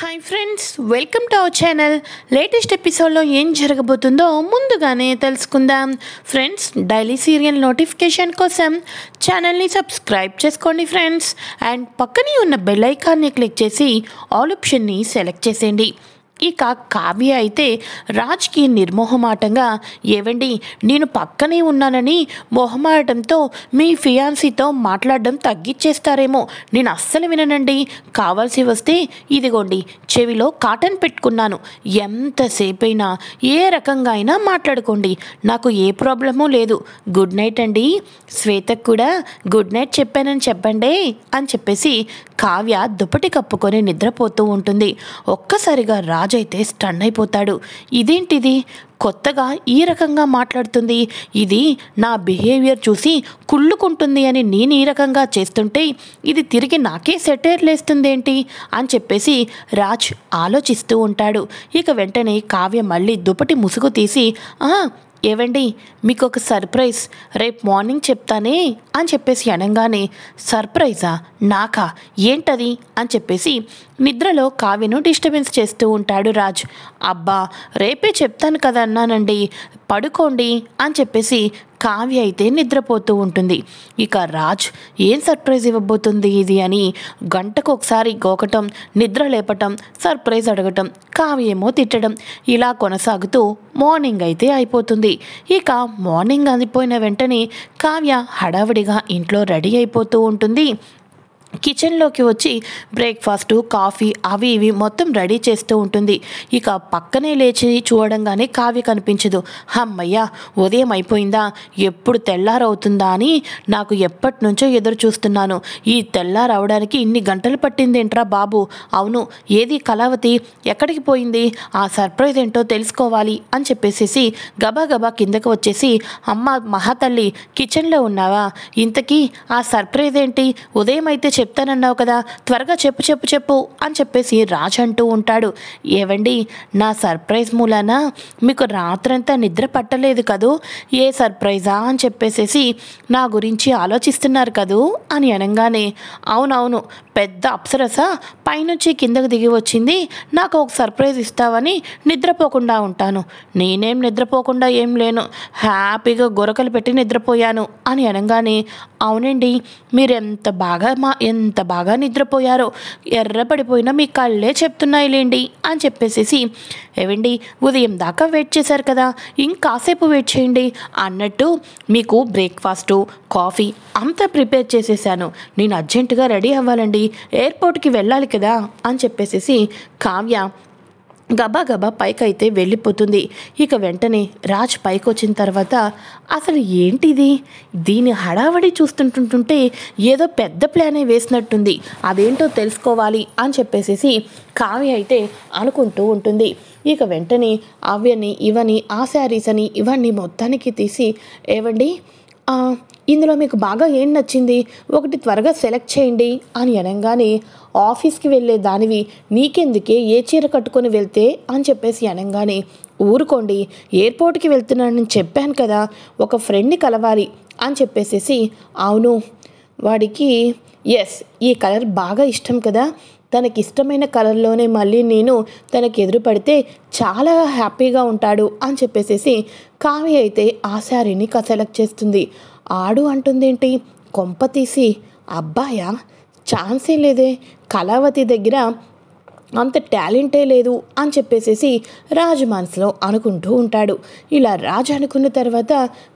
Hi friends, welcome to our channel. Latest ఎపిసోడ్లో ఏం జరగబోతుందో ముందుగానే తెలుసుకుందాం. ఫ్రెండ్స్, డైలీ సీరియల్ నోటిఫికేషన్ కోసం ఛానల్ని సబ్స్క్రైబ్ చేసుకోండి ఫ్రెండ్స్. అండ్ పక్కనే ఉన్న బెల్ ఐకాన్ని క్లిక్ చేసి ఆల్ ఆప్షన్ని సెలెక్ట్ చేసేయండి. ఇక కావ్య అయితే రాజ్కి నిర్మోహమాటంగా, ఏవండి నేను పక్కనే ఉన్నానని మొహమాటంతో మీ ఫియాన్సీతో మాట్లాడడం తగ్గించేస్తారేమో, నేను అస్సలు విననండి. కావాల్సి వస్తే ఇదిగోండి చెవిలో కాటన్ పెట్టుకున్నాను, ఎంతసేపైనా ఏ రకంగా అయినా మాట్లాడుకోండి, నాకు ఏ ప్రాబ్లమూ లేదు. గుడ్ నైట్ అండి, శ్వేతకు కూడా గుడ్ నైట్ చెప్పానని చెప్పండి అని చెప్పేసి కావ్య దుప్పటి కప్పుకొని నిద్రపోతూ ఉంటుంది. ఒక్కసారిగా రాజు అయితే స్టన్ అయిపోతాడు. ఇదేంటిది, కొత్తగా ఈ రకంగా మాట్లాడుతుంది, ఇది నా బిహేవియర్ చూసి కుళ్ళుకుంటుంది అని నేను ఈ రకంగా చేస్తుంటే ఇది తిరిగి నాకే సెటైర్ లేస్తుందేంటి అని చెప్పేసి రాజ్ ఆలోచిస్తూ ఉంటాడు. ఇక వెంటనే కావ్య మళ్ళీ దుప్పటి ముసుగు తీసి, ఏవండి మీకు ఒక సర్ప్రైజ్ రేపు మార్నింగ్ చెప్తానే అని చెప్పేసి అనగానే, సర్ప్రైజా నాకా, ఏంటది అని చెప్పేసి నిద్రలో కావ్యను డిస్టర్బెన్స్ చేస్తూ ఉంటాడు రాజ్. అబ్బా రేపే చెప్తాను కదా అన్నానండి, పడుకోండి అని చెప్పేసి కావ్య అయితే నిద్రపోతూ ఉంటుంది. ఇక రాజ్ ఏం సర్ప్రైజ్ ఇవ్వబోతుంది ఇది అని గంటకు ఒకసారి గోకటం, నిద్ర లేపటం, సర్ప్రైజ్ అడగటం, కావ్య ఏమో తిట్టడం, ఇలా కొనసాగుతూ మార్నింగ్ అయితే అయిపోతుంది. ఇక మార్నింగ్ అయిపోయిన వెంటనే కావ్య హడావిడిగా ఇంట్లో రెడీ అయిపోతూ ఉంటుంది. కిచెన్లోకి వచ్చి బ్రేక్ఫాస్టు, కాఫీ అవి ఇవి మొత్తం రెడీ చేస్తూ ఉంటుంది. ఇక పక్కనే లేచి చూడంగానే కావ్య కనిపించదు. అమ్మయ్య, ఉదయం అయిపోయిందా, ఎప్పుడు తెల్లారవుతుందా అని నాకు ఎప్పటి నుంచో ఎదురు చూస్తున్నాను. ఈ తెల్లారవడానికి ఇన్ని గంటలు పట్టిందేంట్రా బాబు. అవును, ఏది కళావతి ఎక్కడికి పోయింది, ఆ సర్ప్రైజ్ ఏంటో తెలుసుకోవాలి అని చెప్పేసి గబా కిందకు వచ్చేసి, అమ్మ మహాతల్లి కిచెన్లో ఉన్నావా, ఇంతకీ ఆ సర్ప్రైజ్ ఏంటి, ఉదయం అయితే చెప్తానన్నావు కదా, త్వరగా చెప్పు అని చెప్పేసి రాజ్ అంటూ ఉంటాడు. ఏవండి, నా సర్ప్రైజ్ మూలాన మీకు రాత్రంతా నిద్ర పట్టలేదు కదూ, ఏ సర్ప్రైజా అని చెప్పేసి నా గురించి ఆలోచిస్తున్నారు కదూ అని అనగానే, అవునవును, పెద్ద అప్సరస పైనుంచి కిందకు దిగి వచ్చింది, నాకు ఒక సర్ప్రైజ్ ఇస్తావని నిద్రపోకుండా ఉంటాను. నేనేం నిద్రపోకుండా ఏం లేను, హ్యాపీగా గొరకలు పెట్టి నిద్రపోయాను అని అనగానే, అవునండి మీరు ఎంత బాగా నిద్రపోయారో, ఎర్రపడిపోయినా మీ కళ్ళే చెప్తున్నాయిలేండి అని చెప్పేసి, ఏవండి ఉదయం దాకా వెయిట్ చేశారు కదా, ఇంకాసేపు వెయిట్ చేయండి అన్నట్టు మీకు బ్రేక్ఫాస్టు, కాఫీ అంతా ప్రిపేర్ చేసేసాను, నేను అర్జెంటుగా రెడీ అవ్వాలండి, ఎయిర్పోర్ట్కి వెళ్ళాలి కదా అని చెప్పేసి కావ్య గబా పైకైతే వెళ్ళిపోతుంది. ఇక వెంటనే రాజ్ పైకి వచ్చిన తర్వాత, అసలు ఏంటిది, దీని హడావడి చూస్తుంటుంటే ఏదో పెద్ద ప్లానే వేసినట్టుంది, అదేంటో తెలుసుకోవాలి అని చెప్పేసి కావ్య అయితే అనుకుంటూ ఉంటుంది. ఇక వెంటనే అవ్వని ఇవని ఆ శారీస్ అని ఇవన్నీ మొత్తానికి తీసి, ఏవండి ఇందులో మీకు బాగా ఏం నచ్చింది, ఒకటి త్వరగా సెలెక్ట్ చేయండి అని అనగానే, ఆఫీస్కి వెళ్ళే దానివి నీకెందుకే, ఏ చీర కట్టుకొని వెళ్తే అని చెప్పేసి అనగానే, ఊరుకోండి ఎయిర్పోర్ట్కి వెళ్తున్నానని చెప్పాను కదా, ఒక ఫ్రెండ్ని కలవాలి అని చెప్పేసి, అవును వాడికి ఈ కలర్ బాగా ఇష్టం కదా, తనకిష్టమైన కలర్లోనే మళ్ళీ నేను తనకి ఎదురు పడితే చాలా హ్యాపీగా ఉంటాడు అని చెప్పేసి కావ్య అయితే ఆ శారీని సెలెక్ట్ చేస్తుంది. ఆడు అంటుందేంటి, కొంప తీసి అబ్బాయా, ఛాన్సే లేదే, కళావతి దగ్గర అంత టాలెంటే లేదు అని చెప్పేసి రాజు మనసులో అనుకుంటూ ఉంటాడు. ఇలా రాజు అనుకున్న తర్వాత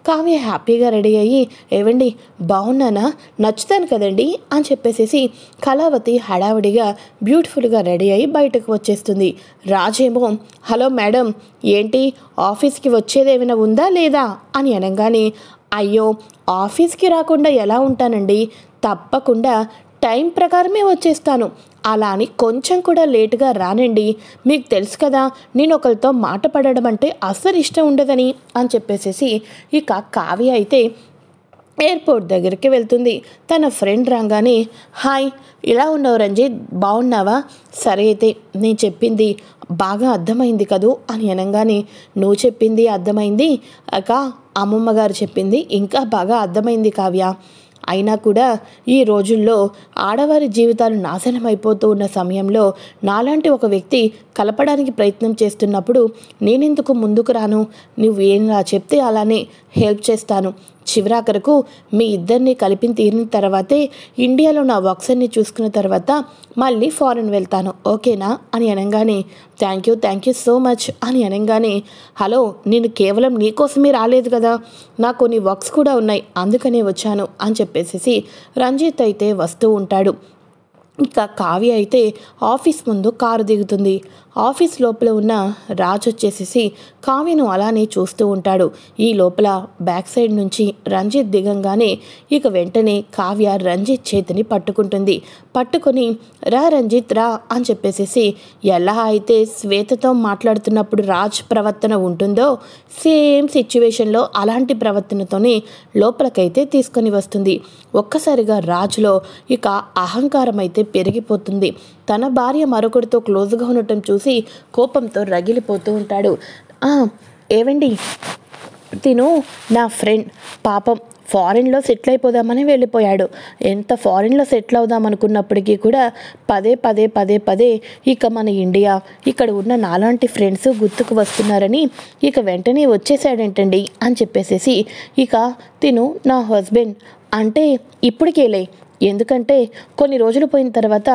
కావ్య హ్యాపీగా రెడీ అయ్యి, ఏవండి బాగున్నానా, నచ్చుతాను కదండి అని చెప్పేసి కళావతి హడావిడిగా బ్యూటిఫుల్గా రెడీ అయ్యి బయటకు వచ్చేస్తుంది. రాజేమో, హలో మేడం, ఏంటి ఆఫీస్కి వచ్చేదేమైనా ఉందా లేదా అని అనగానే, అయ్యో ఆఫీస్కి రాకుండా ఎలా ఉంటానండి, తప్పకుండా టైం ప్రకారమే వచ్చేస్తాను, అలా అని కొంచెం కూడా లేటుగా రానండి, మీకు తెలుసు కదా నేను ఒకరితో మాట పడడం అంటే అస్సలు ఇష్టం ఉండదని అని చెప్పేసి ఇక కావ్య అయితే ఎయిర్పోర్ట్ దగ్గరికి వెళ్తుంది. తన ఫ్రెండ్ రాగానే, హాయ్ ఇలా ఉన్నావు రంజిత్, బాగున్నావా, సరే అయితే నేను చెప్పింది బాగా అర్థమైంది కదూ అని అనగానే, నువ్వు చెప్పింది అర్థమైంది అక్క, అమ్మమ్మ గారు చెప్పింది ఇంకా బాగా అర్థమైంది కావ్య, అయినా కూడా ఈ రోజుల్లో ఆడవారి జీవితాలు నాశనం అయిపోతూ ఉన్న సమయంలో నాలాంటి ఒక వ్యక్తి కలపడానికి ప్రయత్నం చేస్తున్నప్పుడు నేనెందుకు ముందుకు రాను? నువ్వు ఏలా చెప్తే అలానే హెల్ప్ చేస్తాను. చివరాఖరకు మీ ఇద్దరిని కలిపి తీరిన తర్వాతే ఇండియాలో నా వర్క్స్ చూసుకున్న తర్వాత మళ్ళీ ఫారెన్ వెళ్తాను, ఓకేనా అని అనగానే థ్యాంక్ యూ సో మచ్ అని అనగానే, హలో, నేను కేవలం నీకోసమే రాలేదు కదా, నాకు కొన్ని వర్క్స్ కూడా ఉన్నాయి, అందుకనే వచ్చాను అని చెప్పేసి రంజిత్ అయితే వస్తూ ఉంటాడు. ఇక కావ్య అయితే ఆఫీస్ ముందు కారు దిగుతుంది. ఆఫీస్ లోపల ఉన్న రాజ్ వచ్చేసేసి కావ్యను అలానే చూస్తూ ఉంటాడు. ఈ లోపల బ్యాక్ సైడ్ నుంచి రంజిత్ దిగంగానే ఇక వెంటనే కావ్య రంజిత్ చేతిని పట్టుకుంటుంది. పట్టుకొని రా రంజిత్ రా అని చెప్పేసేసి ఎలా అయితే శ్వేతతో మాట్లాడుతున్నప్పుడు రాజ్ ప్రవర్తన ఉంటుందో సేమ్ సిచ్యువేషన్లో అలాంటి ప్రవర్తనతోనే లోపలికైతే తీసుకొని వస్తుంది. ఒక్కసారిగా రాజ్లో ఇక అహంకారం అయితే పెరిగిపోతుంది. తన భార్య మరొకరితో క్లోజ్గా ఉండటం చూసి కోపంతో రగిలిపోతూ ఉంటాడు. ఏవండి, తిను నా ఫ్రెండ్, పాపం ఫారిన్లో సెటిల్ అయిపోదామని వెళ్ళిపోయాడు. ఎంత ఫారిన్లో సెటిల్ అవుదాం అనుకున్నప్పటికీ కూడా పదే ఇక మన ఇండియా, ఇక్కడ ఉన్న నాలాంటి ఫ్రెండ్స్ గుర్తుకు వస్తున్నారని ఇక వెంటనే వచ్చేసాడేంటండి అని చెప్పేసేసి ఇక తిను నా హస్బెండ్ అంటే ఇప్పటికేలే, ఎందుకంటే కొన్ని రోజులు పోయిన తర్వాత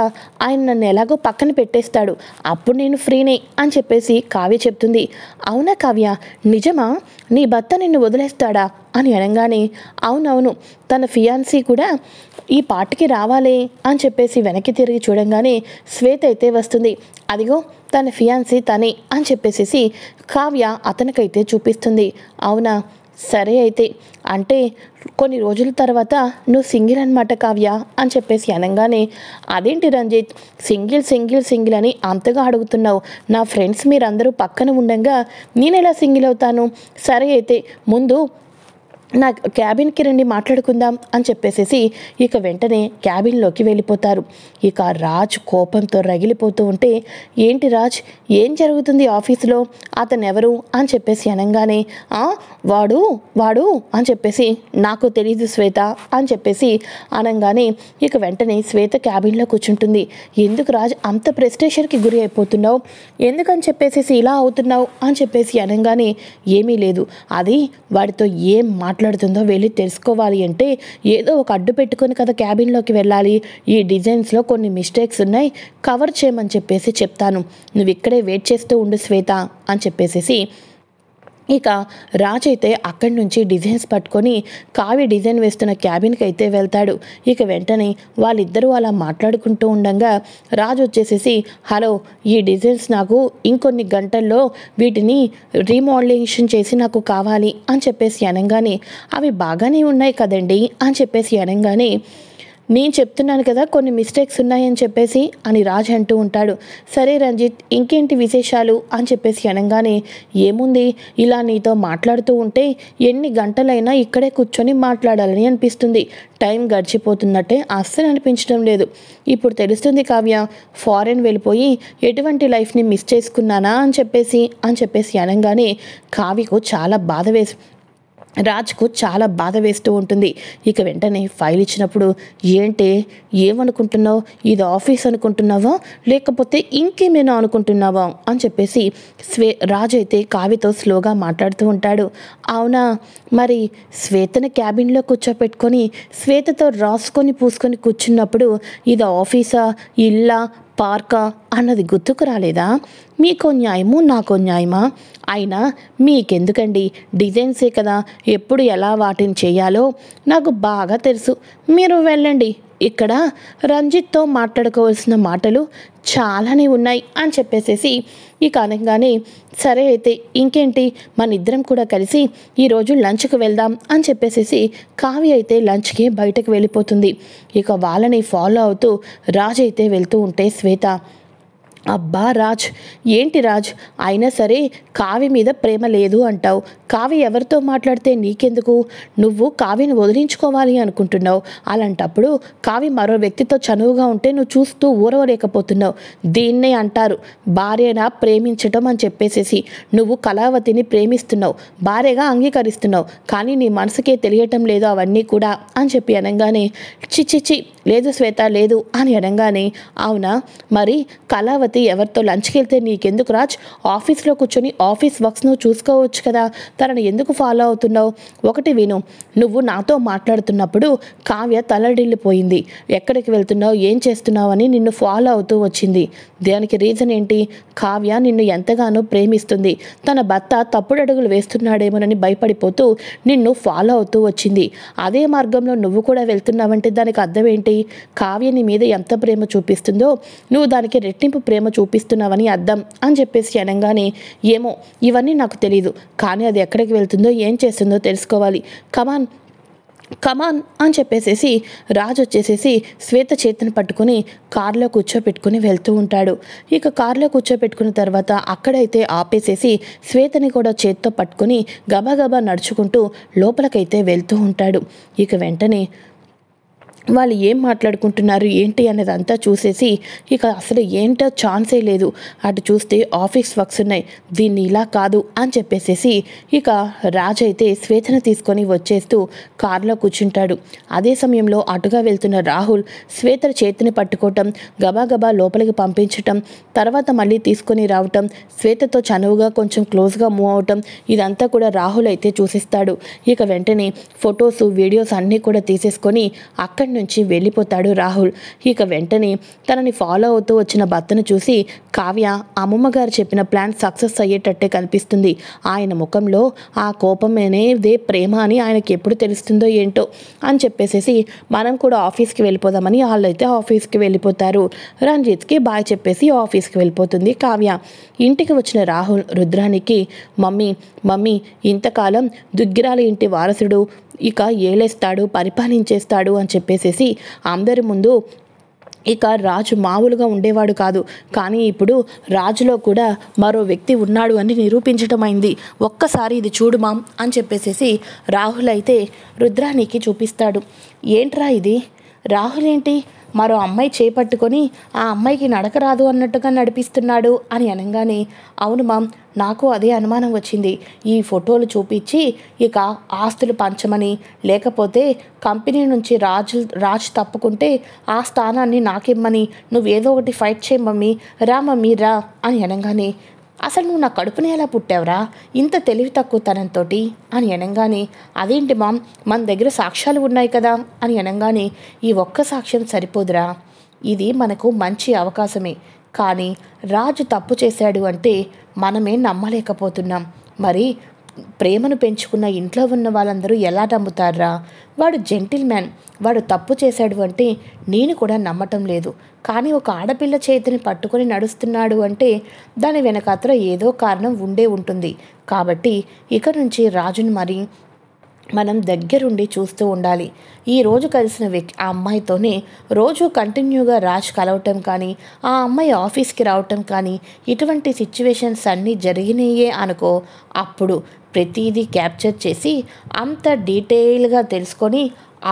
ఆయన నన్ను ఎలాగో పక్కన పెట్టేస్తాడు, అప్పుడు నేను ఫ్రీనే అని చెప్పేసి కావ్య చెప్తుంది. అవునా కావ్య, నిజమా? నీ భర్త నిన్ను వదిలేస్తాడా అని అనగానే అవునవును, తన ఫియాన్సీ కూడా ఈ పార్టీకి రావాలి అని చెప్పేసి వెనక్కి తిరిగి చూడంగానే శ్వేత అయితే వస్తుంది. అదిగో తన ఫియాన్సీ తనే అని చెప్పేసి కావ్య అతనికైతే చూపిస్తుంది. అవునా, సరే అయితే, అంటే కొన్ని రోజుల తర్వాత నువ్వు సింగిల్ అనమాట కావ్య అని చెప్పేసి అనగానే అదేంటి రంజిత్, సింగిల్ అని అంతగా అడుగుతున్నావు? నా ఫ్రెండ్స్ మీరందరూ పక్కన ఉండంగా నేను ఎలా సింగిల్ అవుతాను? సరే అయితే ముందు నా క్యాబిన్కి రండి మాట్లాడుకుందాం అని చెప్పేసేసి ఇక వెంటనే క్యాబిన్లోకి వెళ్ళిపోతారు. ఇక రాజ్ కోపంతో రగిలిపోతూ ఉంటే, ఏంటి రాజ్, ఏం జరుగుతుంది ఆఫీసులో, అతను ఎవరు అని చెప్పేసి అనగానే వాడు అని చెప్పేసి నాకు తెలీదు శ్వేత అని చెప్పేసి అనగానే ఇక వెంటనే శ్వేత క్యాబిన్లో కూర్చుంటుంది. ఎందుకు రాజ్ అంత ప్రెస్టేషన్కి గురి అయిపోతున్నావు, ఎందుకని చెప్పేసి ఇలా అవుతున్నావు అని చెప్పేసి అనగానే ఏమీ లేదు, అది వాడితో ఏం మాట్లాడుతుందో వెళ్ళి తెలుసుకోవాలి అంటే ఏదో ఒక అడ్డు పెట్టుకొని కదా క్యాబిన్లోకి వెళ్ళాలి. ఈ డిజైన్స్లో కొన్ని మిస్టేక్స్ ఉన్నాయి, కవర్ చేయమని చెప్పేసి చెప్తాను, నువ్వు ఇక్కడే వెయిట్ చేస్తూ ఉండు శ్వేత అని చెప్పేసి ఇక రాజ్ అయితే అక్కడి నుంచి డిజైన్స్ పట్టుకొని కావ్య డిజైన్ వేస్తున్న క్యాబిన్కి అయితే వెళ్తాడు. ఇక వెంటనే వాళ్ళిద్దరూ అలా మాట్లాడుకుంటూ ఉండగా రాజ్ వచ్చేసేసి హలో, ఈ డిజైన్స్ నాకు ఇంకొన్ని గంటల్లో వీటిని రీమోడలేషన్ చేసి నాకు కావాలి అని చెప్పేసి అనగానే అవి బాగానే ఉన్నాయి కదండి అని చెప్పేసి అనగానే నేను చెప్తున్నాను కదా కొన్ని మిస్టేక్స్ ఉన్నాయని చెప్పేసి అని రాజ్ అంటూ ఉంటాడు. సరే రంజిత్, ఇంకేంటి విశేషాలు అని చెప్పేసి అనగానే ఏముంది, ఇలా నీతో మాట్లాడుతూ ఉంటే ఎన్ని గంటలైనా ఇక్కడే కూర్చొని మాట్లాడాలని అనిపిస్తుంది, టైం గడిచిపోతున్నట్టే అస్సలు అనిపించడం లేదు. ఇప్పుడు తెలుస్తుంది కావ్య, ఫారెన్ వెళ్ళిపోయి ఎటువంటి లైఫ్ని మిస్ చేసుకున్నానా అని చెప్పేసి అనగానే కావ్యకు చాలా రాజ్కు చాలా బాధ వేస్తూ ఉంటుంది. ఇక వెంటనే ఫైల్ ఇచ్చినప్పుడు ఏమనుకుంటున్నావు, ఇది ఆఫీస్ అనుకుంటున్నావా లేకపోతే ఇంకేమైనా అనుకుంటున్నావా అని చెప్పేసి రాజ్ అయితే కావ్యతో స్లోగా మాట్లాడుతూ ఉంటాడు. అవునా, మరి శ్వేతని క్యాబిన్లో కూర్చోపెట్టుకొని శ్వేతతో రాసుకొని పూసుకొని కూర్చున్నప్పుడు ఇది ఆఫీసా, ఇల్లా, పార్కా అన్నది గుర్తుకు రాలేదా? మీకో న్యాయము నాకో న్యాయమా? అయినా మీకెందుకండి, డిజైన్సే కదా, ఎప్పుడు ఎలా వాటిని చేయాలో నాకు బాగా తెలుసు, మీరు వెళ్ళండి, ఇక్కడ రంజిత్తో మాట్లాడుకోవాల్సిన మాటలు చాలానే ఉన్నాయి అని చెప్పేసేసి ఇక అనగానే సరే అయితే ఇంకేంటి, మన ఇద్దరం కూడా కలిసి ఈరోజు లంచ్కి వెళ్దాం అని చెప్పేసేసి కావ్య అయితే లంచ్కి బయటకు వెళ్ళిపోతుంది. ఇక వాళ్ళని ఫాలో అవుతూ రాజ్ అయితే వెళ్తూ ఉంటే శ్వేత అబ్బా రాజ్, ఏంటి రాజ్, అయినా సరే కావ్య మీద ప్రేమ లేదు అంటావు. కావ్య ఎవరితో మాట్లాడితే నీకెందుకు? నువ్వు కావ్యను వదిలించుకోవాలి అనుకుంటున్నావు. అలాంటప్పుడు కావ్య మరో వ్యక్తితో చనువుగా ఉంటే నువ్వు చూస్తూ ఊరవలేకపోతున్నావు. దీన్నే అంటారు భార్యన ప్రేమించటం అని చెప్పేసేసి. నువ్వు కళావతిని ప్రేమిస్తున్నావు, భార్యగా అంగీకరిస్తున్నావు, కానీ నీ మనసుకే తెలియటం లేదు అవన్నీ కూడా అని చెప్పి అనగానే, చిచ్చిచ్చి లేదు శ్వేత లేదు అని అనగానే, అవునా మరి కళావతి ఎవరితో లంచ్కి వెళ్తే నీకెందుకు రాజ్? ఆఫీస్లో కూర్చొని ఆఫీస్ వర్క్స్ నువ్వు చూసుకోవచ్చు కదా, తనని ఎందుకు ఫాలో అవుతున్నావు? ఒకటి విను, నువ్వు నాతో మాట్లాడుతున్నప్పుడు కావ్య తలడిల్లిపోయింది. ఎక్కడికి వెళ్తున్నావు, ఏం చేస్తున్నావు అని నిన్ను ఫాలో అవుతూ వచ్చింది. దానికి రీజన్ ఏంటి? కావ్య నిన్ను ఎంతగానో ప్రేమిస్తుంది. తన భర్త తప్పుడు అడుగులు వేస్తున్నాడేమోనని భయపడిపోతూ నిన్ను ఫాలో అవుతూ వచ్చింది. అదే మార్గంలో నువ్వు కూడా వెళ్తున్నావంటే దానికి అర్థం ఏంటి? కావ్య నీ మీద ఎంత ప్రేమ చూపిస్తుందో నువ్వు దానికి రెట్టింపు ప్రేమ చూపిస్తున్నావని అర్థం అని చెప్పేసి అనగానే, ఏమో ఇవన్నీ నాకు తెలీదు, కానీ అది ఎక్కడికి వెళ్తుందో ఏం చేస్తుందో తెలుసుకోవాలి. కమాన్ కమాన్ అని చెప్పేసేసి రాజు వచ్చేసేసి శ్వేత చేతిని పట్టుకుని కారులో కూర్చోపెట్టుకుని వెళ్తూ ఉంటాడు. ఇక కారులో కూర్చోపెట్టుకున్న తర్వాత అక్కడైతే ఆపేసేసి శ్వేతని కూడా చేత్తో పట్టుకుని గబగబా నడుచుకుంటూ లోపలికైతే వెళ్తూ ఉంటాడు. ఇక వెంటనే వాళ్ళు ఏం మాట్లాడుకుంటున్నారు ఏంటి అనేది అంతా చూసేసి, ఇక అసలు ఏంటో ఛాన్సే లేదు, అటు చూస్తే ఆఫీస్ వర్క్స్ ఉన్నాయి, దీన్ని ఇలా కాదు అని చెప్పేసేసి ఇక రాజు అయితే శ్వేతను తీసుకొని వచ్చేస్తూ కారులో కూర్చుంటాడు. అదే సమయంలో అటుగా వెళ్తున్న రాహుల్ శ్వేత చేతిని పట్టుకోవటం, గబాగబా లోపలికి పంపించటం, తర్వాత మళ్ళీ తీసుకొని రావటం, శ్వేతతో చనువుగా కొంచెం క్లోజ్గా మూవ్ అవటం, ఇదంతా కూడా రాహుల్ అయితే చూసిస్తాడు. ఇక వెంటనే ఫొటోస్ వీడియోస్ అన్నీ కూడా తీసేసుకొని అక్కడి నుంచి వెళ్ళిపోతాడు రాహుల్. ఇక వెంటనే తనని ఫాలో అవుతూ వచ్చిన భర్తను చూసి కావ్య అమ్మమ్మ గారు చెప్పిన ప్లాన్ సక్సెస్ అయ్యేటట్టే కనిపిస్తుంది. ఆయన ముఖంలో ఆ కోపమనేదే ప్రేమ అని ఆయనకి ఎప్పుడు తెలుస్తుందో ఏంటో అని చెప్పేసేసి మనం కూడా ఆఫీస్కి వెళ్ళిపోదామని వాళ్ళైతే ఆఫీస్కి వెళ్ళిపోతారు. రంజిత్కి బాయ్ చెప్పేసి ఆఫీస్కి వెళ్ళిపోతుంది కావ్య. ఇంటికి వచ్చిన రాహుల్ రుద్రానికి, మమ్మీ మమ్మీ ఇంతకాలం దుగ్గిరాలి ఇంటి వారసుడు ఇక ఏలేస్తాడు, పరిపాలించేస్తాడు అని చెప్పేసేసి అందరి ముందు ఇక రాజు మామూలుగా ఉండేవాడు కాదు, కానీ ఇప్పుడు రాజులో కూడా మరో వ్యక్తి ఉన్నాడు అని నిరూపించటమైంది. ఒక్కసారి ఇది చూడు మామ్ అని చెప్పేసేసి రాహుల్ అయితే రుద్రానికి చూపిస్తాడు. ఏంట్రా ఇది? రాహుల్ ఏంటి మరో అమ్మాయి చేపట్టుకొని ఆ అమ్మాయికి నడక రాదు అన్నట్టుగా నడిపిస్తున్నాడు అని అనగానే, అవును మామ్ నాకు అదే అనుమానం వచ్చింది. ఈ ఫోటోలు చూపించి ఇక ఆస్తులు పంచమని, లేకపోతే కంపెనీ నుంచి రాజు తప్పుకుంటే ఆ స్థానాన్ని నాకిమ్మని, నువ్వేదో ఒకటి ఫైట్ చేయి మమ్మీ, రా మమ్మీ రా అని అనగానే, అసలు నువ్వు నా కడుపుని ఎలా పుట్టావురా ఇంత తెలివి తక్కువతనంతో అని అనగానే, అదేంటి మామ్ మన దగ్గర సాక్ష్యాలు ఉన్నాయి కదా అని అనగానే, ఈ ఒక్క సాక్ష్యం సరిపోదురా, ఇది మనకు మంచి అవకాశమే, కానీ రాజు తప్పు చేశాడు అంటే మనమే నమ్మలేకపోతున్నాం. మరి ప్రేమను పెంచుకున్న ఇంట్లో ఉన్న వాళ్ళందరూ ఎలా నమ్ముతారా? వాడు జెంటిల్ మ్యాన్, వాడు తప్పు చేశాడు అంటే నేను కూడా నమ్మటం లేదు, కానీ ఒక ఆడపిల్ల చేతిని పట్టుకొని నడుస్తున్నాడు అంటే దాని వెనకాతల ఏదో కారణం ఉండే ఉంటుంది. కాబట్టి ఇక నుంచి రాజును మరి మనం దగ్గరుండి చూస్తూ ఉండాలి. ఈరోజు కలిసిన ఆ అమ్మాయితోనే రోజు కంటిన్యూగా రాజ్ కలవటం కానీ, ఆ అమ్మాయి ఆఫీస్కి రావటం కానీ, ఇటువంటి సిచ్యువేషన్స్ అన్నీ జరిగినాయే అనుకో, అప్పుడు ప్రతిదీ క్యాప్చర్ చేసి అంత డీటెయిల్గా తెలుసుకొని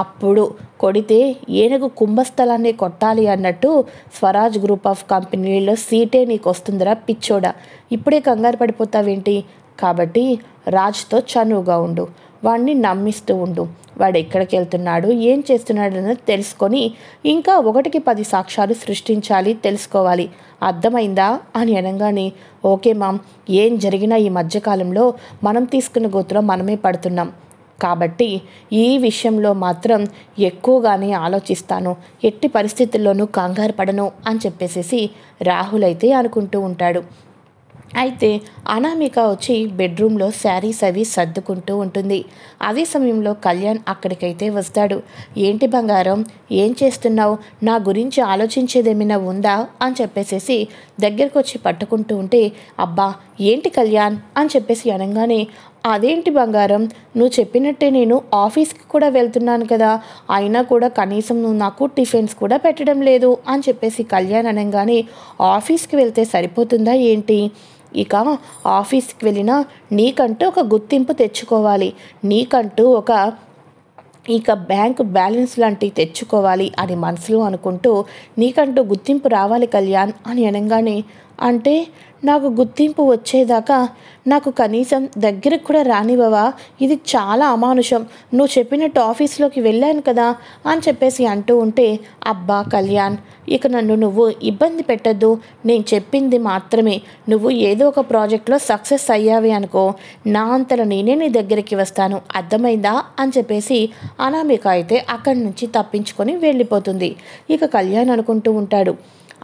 అప్పుడు కొడితే ఏనుగు కుంభస్థలాన్ని కొట్టాలి అన్నట్టు స్వరాజ్ గ్రూప్ ఆఫ్ కంపెనీలో సీటే నీకు వస్తుందిరా పిచ్చోడా, ఇప్పుడే కంగారు పడిపోతావేంటి? కాబట్టి రాజ్తో చనువుగా ఉండు, వాడిని నమ్మిస్తూ ఉండు, వాడు ఎక్కడికి వెళ్తున్నాడు ఏం చేస్తున్నాడు అనేది తెలుసుకొని ఇంకా 1కి 10 సాక్ష్యాలు సృష్టించాలి, తెలుసుకోవాలి, అర్థమైందా అని అనగానే, ఓకే మామ్, ఏం జరిగినా ఈ మధ్యకాలంలో మనం తీసుకున్న గోతులో మనమే పడుతున్నాం, కాబట్టి ఈ విషయంలో మాత్రం ఎక్కువగానే ఆలోచిస్తాను, ఎట్టి పరిస్థితుల్లోనూ కంగారు పడను అని చెప్పేసేసి రాహుల్ అయితే అనుకుంటూ ఉంటాడు. అయితే అనామిక వచ్చి బెడ్రూమ్లో శారీస్ అవి సర్దుకుంటూ ఉంటుంది. అదే సమయంలో కళ్యాణ్ అక్కడికైతే వస్తాడు. ఏంటి బంగారం, ఏం చేస్తున్నావు, నా గురించి ఆలోచించేదేమైనా ఉందా అని చెప్పేసేసి దగ్గరకు వచ్చి పట్టుకుంటూ ఉంటే, అబ్బా ఏంటి కళ్యాణ్ అని చెప్పేసి అనగానే, అదేంటి బంగారం, నువ్వు చెప్పినట్టే నేను ఆఫీస్కి కూడా వెళ్తున్నాను కదా, అయినా కూడా కనీసం నువ్వు నాకు టిఫిన్స్ కూడా పెట్టడం లేదు అని చెప్పేసి కళ్యాణ్ అనగానే, ఆఫీస్కి వెళ్తే సరిపోతుందా ఏంటి, ఇక ఆఫీస్కి వెళ్ళినా నీకంటూ ఒక గుర్తింపు తెచ్చుకోవాలి, నీకంటూ ఇక బ్యాంకు బ్యాలెన్స్ లాంటివి తెచ్చుకోవాలి అని మనసులో అనుకుంటూ, నీకంటూ గుర్తింపు రావాలి కళ్యాణ్ అని అనగానే, అంటే నాకు గుర్తింపు వచ్చేదాకా నాకు కనీసం దగ్గరికి కూడా రానివ్వవా, ఇది చాలా అమానుషం, నువ్వు చెప్పినట్టు ఆఫీస్లోకి వెళ్ళాను కదా అని చెప్పేసి అంటూ ఉంటే, అబ్బా కళ్యాణ్, ఇక నన్ను నువ్వు ఇబ్బంది పెట్టద్దు, నేను చెప్పింది మాత్రమే, నువ్వు ఏదో ఒక ప్రాజెక్ట్లో సక్సెస్ అయ్యావే అనుకో, నా అంతలో నేనే నీ దగ్గరికి వస్తాను, అర్థమైందా అని చెప్పేసి అనామిక అయితే అక్కడి నుంచి తప్పించుకొని వెళ్ళిపోతుంది. ఇక కళ్యాణ్ అనుకుంటూ ఉంటాడు,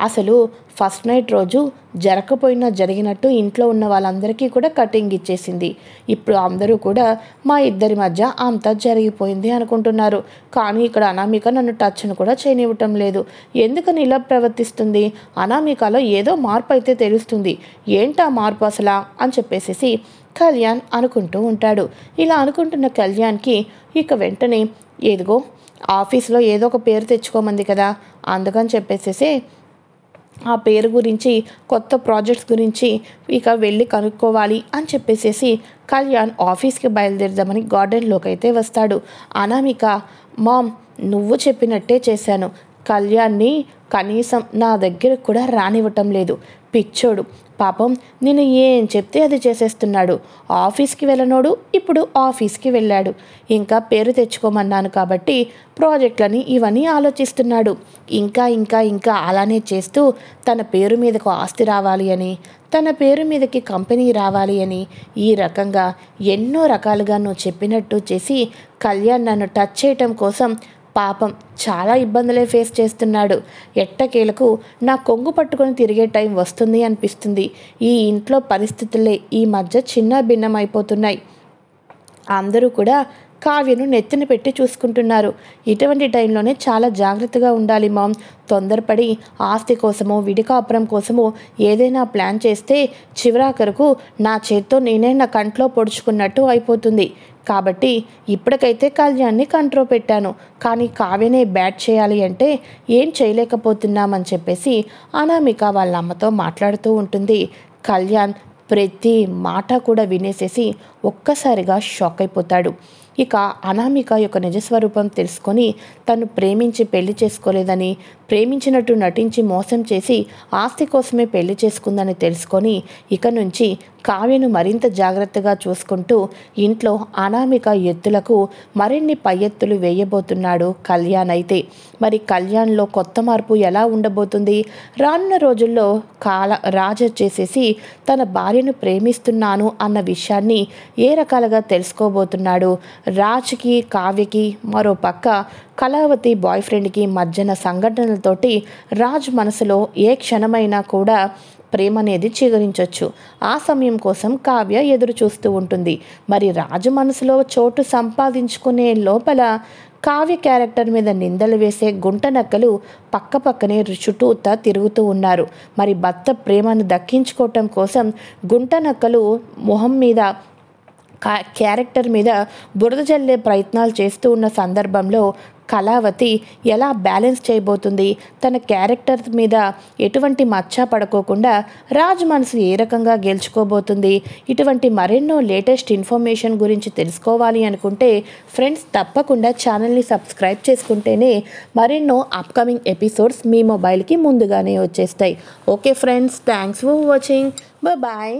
అసలు ఫస్ట్ నైట్ రోజు జరగకపోయినా జరిగినట్టు ఇంట్లో ఉన్న వాళ్ళందరికీ కూడా కటింగ్ ఇచ్చేసింది, ఇప్పుడు అందరూ కూడా మా ఇద్దరి మధ్య అంతా జరిగిపోయింది అనుకుంటున్నారు, కానీ ఇక్కడ అనామిక నన్ను టచ్ను కూడా చేయనివ్వటం లేదు, ఎందుకని ఇలా ప్రవర్తిస్తుంది, అనామికలో ఏదో మార్పు అయితే తెలుస్తుంది, ఏంటా మార్పు అసలా అని చెప్పేసి కళ్యాణ్ అనుకుంటూ ఉంటాడు. ఇలా అనుకుంటున్న కళ్యాణ్కి ఇక వెంటనే, ఏదిగో ఆఫీస్లో ఏదో ఒక పేరు తెచ్చుకోమంది కదా, అందుకని చెప్పేసి ఆ పేరు గురించి, కొత్త ప్రాజెక్ట్స్ గురించి ఇక వెళ్ళి కనుక్కోవాలి అని చెప్పేసి కళ్యాణ్ ఆఫీస్కి బయలుదేరదామని గార్డెన్లోకి అయితే వస్తాడు. అనామిక, మామ్ నువ్వు చెప్పినట్టే చేశాను, కళ్యాణ్ని కనీసం నా దగ్గరకు కూడా రానివ్వటం లేదు, పిచ్చోడు పాపం, నేను ఏం చెప్తే అది చేసేస్తున్నాడు, ఆఫీస్కి వెళ్ళనోడు ఇప్పుడు ఆఫీస్కి వెళ్ళాడు, ఇంకా పేరు తెచ్చుకోమన్నాను కాబట్టి ప్రాజెక్టులని ఇవన్నీ ఆలోచిస్తున్నాడు, ఇంకా ఇంకా ఇంకా అలానే చేస్తూ తన పేరు మీదకు ఆస్తి రావాలి అని, తన పేరు మీదకి కంపెనీ రావాలి అని, ఈ రకంగా ఎన్నో రకాలుగా నువ్వు చెప్పినట్టు చేసి కళ్యాణ్ నన్ను టచ్ చేయటం కోసం పాపం చాలా ఇబ్బందులే ఫేస్ చేస్తున్నాడు, ఎట్టకేలకు నా కొంగు పట్టుకొని తిరిగే టైం వస్తుంది అనిపిస్తుంది, ఈ ఇంట్లో పరిస్థితులే ఈ మధ్య చిన్న భిన్నమైపోతున్నాయి, అందరూ కూడా కావ్యను నెత్తిన పెట్టి చూసుకుంటున్నారు, ఇటువంటి టైంలోనే చాలా జాగ్రత్తగా ఉండాలి మామ్, తొందరపడి ఆస్తి కోసమో విడికాపురం కోసమో ఏదైనా ప్లాన్ చేస్తే చివరాఖరకు నా చేత్తో నేనే నా కంట్లో పొడుచుకున్నట్టు అయిపోతుంది, కాబట్టి ఇప్పటికైతే కళ్యాణ్ని కంట్రోల్ పెట్టాను, కానీ కావ్యనే బ్యాట్ చేయాలి అంటే ఏం చేయలేకపోతున్నామని చెప్పేసి అనామిక వాళ్ళ అమ్మతో మాట్లాడుతూ ఉంటుంది. కళ్యాణ్ ప్రతి మాట కూడా వినేసేసి ఒక్కసారిగా షాక్ అయిపోతాడు. ఇక అనామిక యొక్క నిజస్వరూపం తెలుసుకొని తను ప్రేమించి పెళ్లి చేసుకోలేదని, ప్రేమించినట్టు నటించి మోసం చేసి ఆస్తి కోసమే పెళ్లి చేసుకుందని తెలుసుకొని ఇక నుంచి కావ్యను మరింత జాగ్రత్తగా చూసుకుంటూ ఇంట్లో అనామిక ఎత్తులకు మరిన్ని పై ఎత్తులు వేయబోతున్నాడు కళ్యాణ్. అయితే మరి కళ్యాణ్లో కొత్త మార్పు ఎలా ఉండబోతుంది? రానున్న రోజుల్లో రాజు వచ్చేసేసి తన భార్యను ప్రేమిస్తున్నాను అన్న విషయాన్ని ఏ రకాలుగా తెలుసుకోబోతున్నాడు? రాజ్కి కావ్యకి మరో పక్క కళావతి బాయ్ ఫ్రెండ్కి మధ్యన సంఘటనలతోటి రాజ్ మనసులో ఏ క్షణమైనా కూడా ప్రేమ అనేది చిగురించవచ్చు. ఆ సమయం కోసం కావ్య ఎదురు చూస్తూ ఉంటుంది. మరి రాజు మనసులో చోటు సంపాదించుకునే లోపల కావ్య క్యారెక్టర్ మీద నిందలు వేసే గుంట నక్కలు పక్కపక్కనే చుట్టూతా తిరుగుతూ ఉన్నారు. మరి భర్త ప్రేమను దక్కించుకోవటం కోసం గుంట నక్కలు మొహం మీద క్యారెక్టర్ మీద బురద జల్లే ప్రయత్నాలు చేస్తూ ఉన్న సందర్భంలో కళావతి ఎలా బ్యాలెన్స్ చేయబోతుంది? తన క్యారెక్టర్ మీద ఎటువంటి మచ్చ పడుకోకుండా రాజ్ మనసు ఏ రకంగా గెలుచుకోబోతుంది? ఇటువంటి మరెన్నో లేటెస్ట్ ఇన్ఫర్మేషన్ గురించి తెలుసుకోవాలి అనుకుంటే ఫ్రెండ్స్ తప్పకుండా ఛానల్ని సబ్స్క్రైబ్ చేసుకుంటేనే మరెన్నో అప్కమింగ్ ఎపిసోడ్స్ మీ మొబైల్కి ముందుగానే వచ్చేస్తాయి. Okay friends, thanks for watching. Bye.